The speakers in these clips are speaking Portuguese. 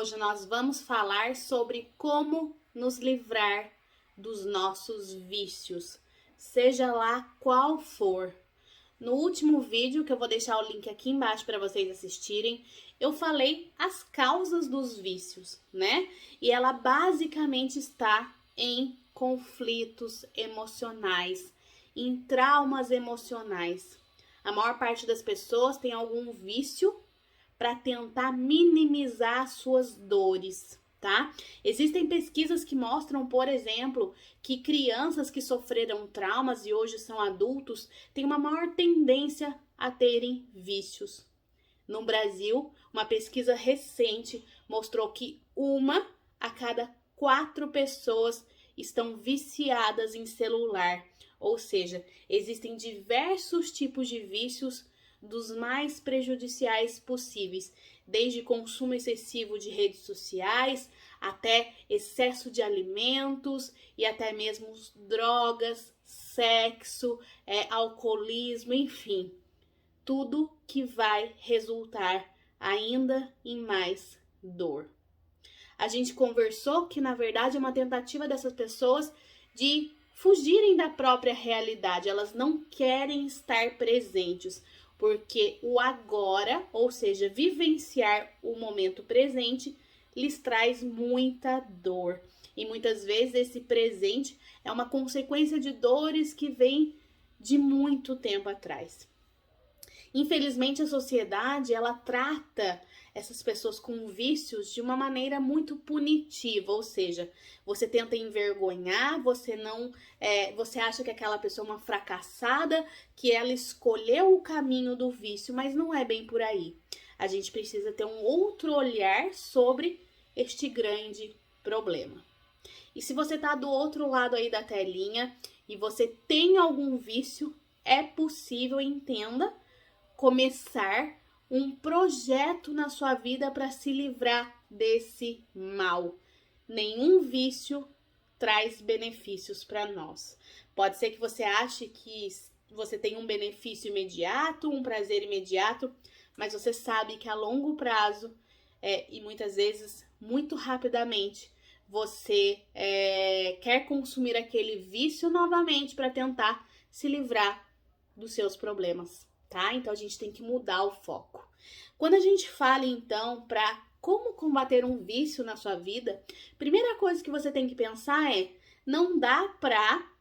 hoje nós vamos falar sobre como nos livrar dos nossos vícios, seja lá qual for. No último vídeo, que eu vou deixar o link aqui embaixo para vocês assistirem, eu falei as causas dos vícios, né? E ela basicamente está em conflitos emocionais, em traumas emocionais. A maior parte das pessoas tem algum vício para tentar minimizar suas dores, tá? Existem pesquisas que mostram, por exemplo, que crianças que sofreram traumas e hoje são adultos têm uma maior tendência a terem vícios. No Brasil, uma pesquisa recente mostrou que 1 a cada 4 pessoas estão viciadas em celular. Ou seja, existem diversos tipos de vícios dos mais prejudiciais possíveis, desde consumo excessivo de redes sociais, até excesso de alimentos e até mesmo drogas, sexo, alcoolismo, enfim. Tudo que vai resultar ainda em mais dor. A gente conversou que, na verdade, é uma tentativa dessas pessoas de fugirem da própria realidade. Elas não querem estar presentes, porque o agora, ou seja, vivenciar o momento presente, lhes traz muita dor. E muitas vezes esse presente é uma consequência de dores que vêm de muito tempo atrás. Infelizmente, a sociedade, ela trata essas pessoas com vícios de uma maneira muito punitiva, ou seja, você tenta envergonhar, você acha que aquela pessoa é uma fracassada, que ela escolheu o caminho do vício, mas não é bem por aí. A gente precisa ter um outro olhar sobre este grande problema. E se você está do outro lado aí da telinha e você tem algum vício, é possível, entenda, começar um projeto na sua vida para se livrar desse mal. Nenhum vício traz benefícios para nós. Pode ser que você ache que você tem um benefício imediato, um prazer imediato, mas você sabe que a longo prazo e muitas vezes muito rapidamente você quer consumir aquele vício novamente para tentar se livrar dos seus problemas. Tá? Então, a gente tem que mudar o foco. Quando a gente fala, então, para como combater um vício na sua vida, primeira coisa que você tem que pensar não dá para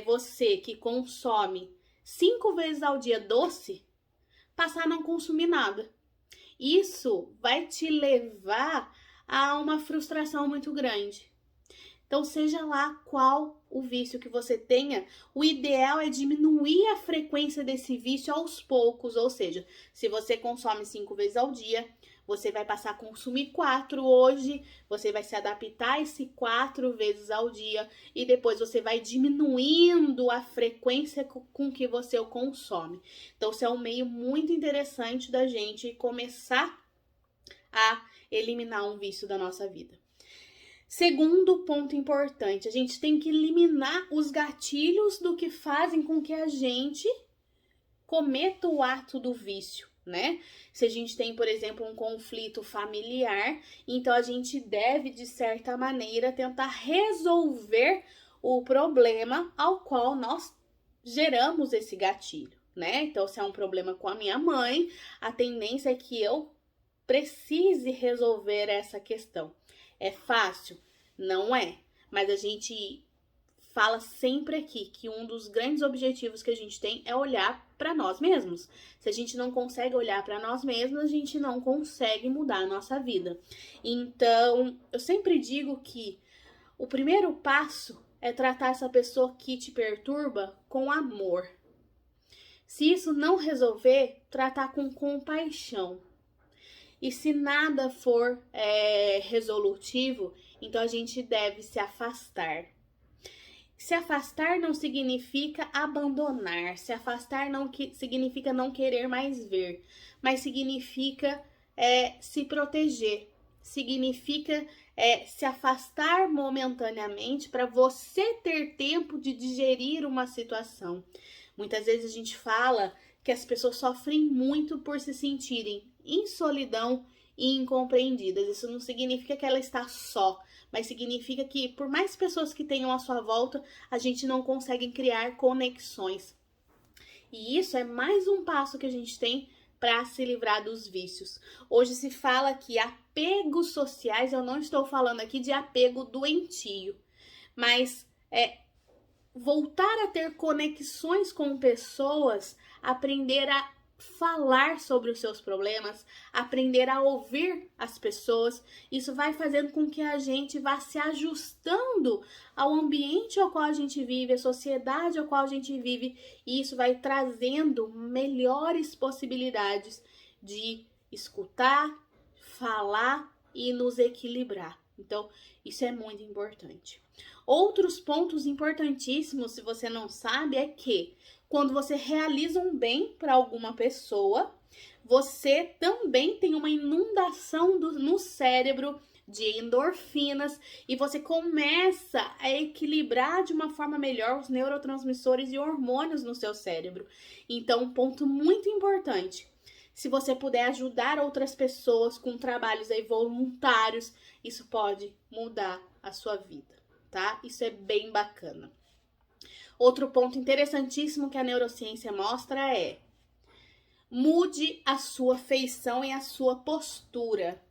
você que consome 5 vezes ao dia doce, passar a não consumir nada. Isso vai te levar a uma frustração muito grande. Então, seja lá qual o vício que você tenha, o ideal é diminuir a frequência desse vício aos poucos. Ou seja, se você consome 5 vezes ao dia, você vai passar a consumir 4 hoje, você vai se adaptar a esse 4 vezes ao dia e depois você vai diminuindo a frequência com que você o consome. Então, isso é um meio muito interessante da gente começar a eliminar um vício da nossa vida. Segundo ponto importante, a gente tem que eliminar os gatilhos do que fazem com que a gente cometa o ato do vício, né? Se a gente tem, por exemplo, um conflito familiar, então a gente deve, de certa maneira, tentar resolver o problema ao qual nós geramos esse gatilho, né? Então, se é um problema com a minha mãe, a tendência é que eu precise resolver essa questão. É fácil? Não é. Mas a gente fala sempre aqui que um dos grandes objetivos que a gente tem é olhar para nós mesmos. Se a gente não consegue olhar para nós mesmos, a gente não consegue mudar a nossa vida. Então, eu sempre digo que o primeiro passo é tratar essa pessoa que te perturba com amor. Se isso não resolver, tratar com compaixão. E se nada for resolutivo, então a gente deve se afastar. Se afastar não significa abandonar, se afastar não significa não querer mais ver, mas significa se proteger, significa se afastar momentaneamente para você ter tempo de digerir uma situação. Muitas vezes a gente fala que as pessoas sofrem muito por se sentirem em solidão e incompreendidas. Isso não significa que ela está só, mas significa que por mais pessoas que tenham à sua volta, a gente não consegue criar conexões. E isso é mais um passo que a gente tem para se livrar dos vícios. Hoje se fala que apegos sociais, eu não estou falando aqui de apego doentio, mas voltar a ter conexões com pessoas, aprender a falar sobre os seus problemas, aprender a ouvir as pessoas. Isso vai fazendo com que a gente vá se ajustando ao ambiente ao qual a gente vive, à sociedade ao qual a gente vive, e isso vai trazendo melhores possibilidades de escutar, falar e nos equilibrar. Então, isso é muito importante. Outros pontos importantíssimos, se você não sabe, é que quando você realiza um bem para alguma pessoa, você também tem uma inundação no cérebro de endorfinas e você começa a equilibrar de uma forma melhor os neurotransmissores e hormônios no seu cérebro. Então, um ponto muito importante. Se você puder ajudar outras pessoas com trabalhos aí voluntários, isso pode mudar a sua vida, tá? Isso é bem bacana. Outro ponto interessantíssimo que a neurociência mostra é: mude a sua feição e a sua postura.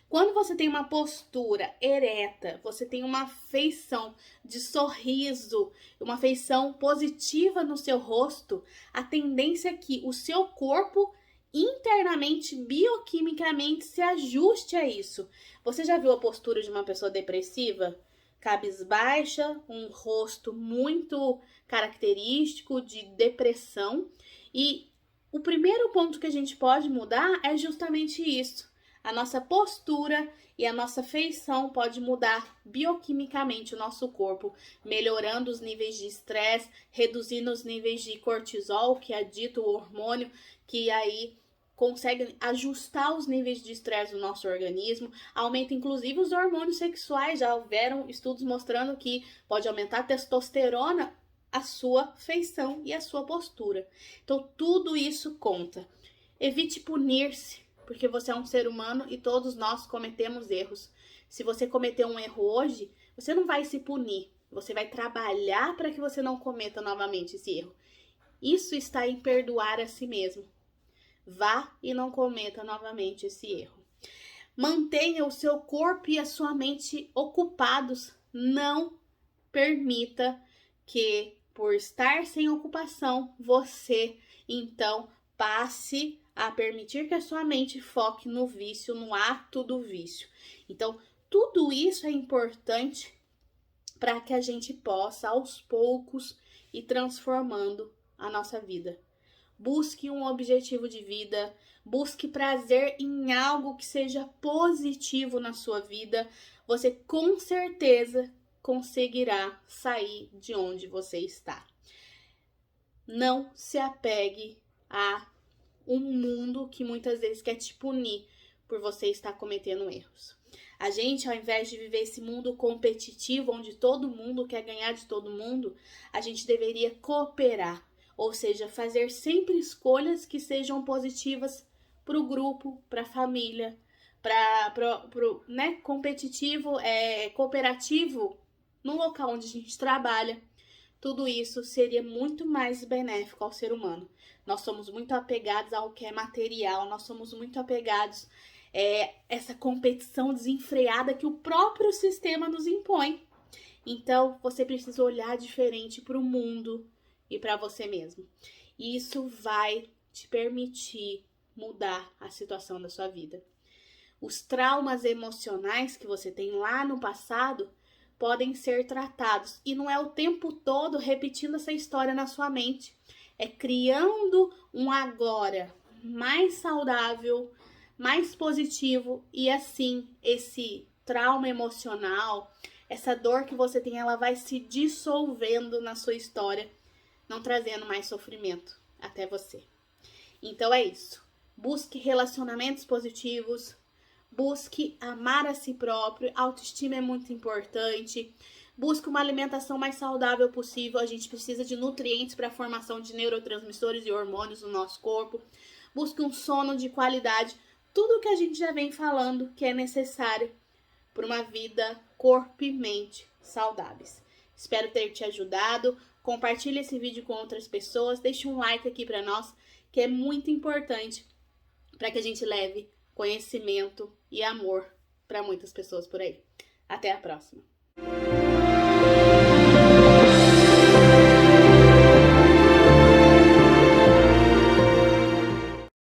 Quando você tem uma postura ereta, você tem uma feição de sorriso, uma feição positiva no seu rosto, a tendência é que o seu corpo internamente, bioquimicamente, se ajuste a isso. Você já viu a postura de uma pessoa depressiva? Cabisbaixa, um rosto muito característico de depressão. E o primeiro ponto que a gente pode mudar é justamente isso. A nossa postura e a nossa feição pode mudar bioquimicamente o nosso corpo, melhorando os níveis de estresse, reduzindo os níveis de cortisol, que é dito o hormônio, que aí consegue ajustar os níveis de estresse do nosso organismo, aumenta inclusive os hormônios sexuais. Já houveram estudos mostrando que pode aumentar a testosterona, a sua feição e a sua postura. Então, tudo isso conta. Evite punir-se, porque você é um ser humano e todos nós cometemos erros. Se você cometeu um erro hoje, você não vai se punir, você vai trabalhar para que você não cometa novamente esse erro. Isso está em perdoar a si mesmo. Vá e não cometa novamente esse erro. Mantenha o seu corpo e a sua mente ocupados. Não permita que, por estar sem ocupação, você, então, passe a permitir que a sua mente foque no vício, no ato do vício. Então, tudo isso é importante para que a gente possa, aos poucos, ir transformando a nossa vida. Busque um objetivo de vida, busque prazer em algo que seja positivo na sua vida. Você com certeza conseguirá sair de onde você está. Não se apegue a um mundo que muitas vezes quer te punir por você estar cometendo erros. A gente, ao invés de viver esse mundo competitivo, onde todo mundo quer ganhar de todo mundo, a gente deveria cooperar. Ou seja, fazer sempre escolhas que sejam positivas para o grupo, para a família, né, competitivo, cooperativo, no local onde a gente trabalha. Tudo isso seria muito mais benéfico ao ser humano. Nós somos muito apegados ao que é material, nós somos muito apegados a essa competição desenfreada que o próprio sistema nos impõe. Então, você precisa olhar diferente para o mundo e para você mesmo. Isso vai te permitir mudar a situação da sua vida. Os traumas emocionais que você tem lá no passado podem ser tratados. E não é o tempo todo repetindo essa história na sua mente. É criando um agora mais saudável, mais positivo. E assim, esse trauma emocional, essa dor que você tem, ela vai se dissolvendo na sua história, não trazendo mais sofrimento até você. Então é isso. Busque relacionamentos positivos. Busque amar a si próprio. Autoestima é muito importante. Busque uma alimentação mais saudável possível. A gente precisa de nutrientes para a formação de neurotransmissores e hormônios no nosso corpo. Busque um sono de qualidade. tudo que a gente já vem falando que é necessário para uma vida corpo e mente saudáveis. Espero ter te ajudado. Compartilhe esse vídeo com outras pessoas. Deixe um like aqui para nós, que é muito importante para que a gente leve conhecimento e amor para muitas pessoas por aí. Até a próxima!